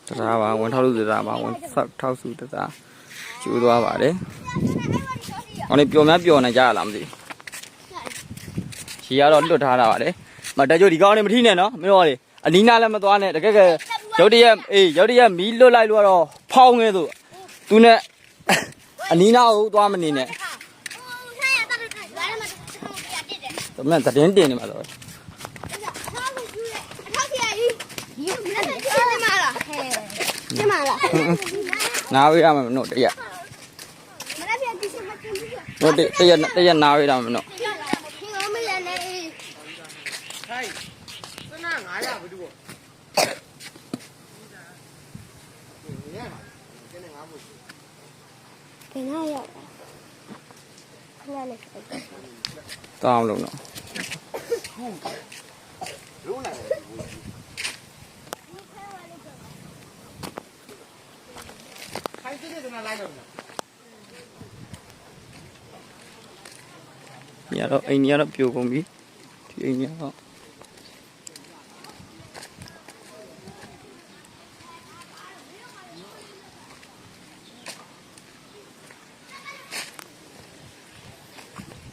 တရားပါဝန်ထောက်လို့တရားပါဝန်ဆက်ထောက်စုတရားကျိုးသွားပါတယ်ဟောနေပျော်များပျော်နေကြရလားမသိကြီးကတော့လွတ်ထားတာပါလေမတကြိုဒီကောင်းနေမထီးနဲ့နော်မင်းတို့လေအနီးနားလည်းမသွားနဲ့တကယ်ရုတ်တရက်ရုတ်တရက်မီးလွတ်လိုက်လို့တော့ဖောင်းနေသူသူနဲ့အနီးနားကိုသွားမနေနဲ့မင်းသတင်းတင်နေမှာတော့နားဝေးရမယ်မလို့တရက်တို့တရက်နားဝေးရမယ်မလို့တောင်းလို့နော်ညတော့အိမ်ညတော့ပြိုကုန်ပြီဒီအိမ်ညတော့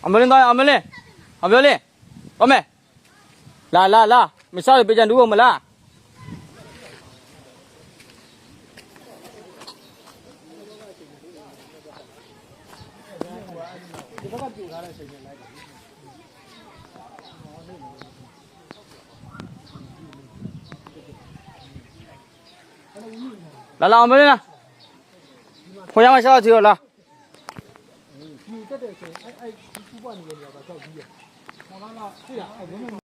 အမလင်းတော့အမလင်းအပြောလင်းအမေလာမစားရပြကြတူမလားလာအမလင်းလားဖွင့်ရမစားချီရောလား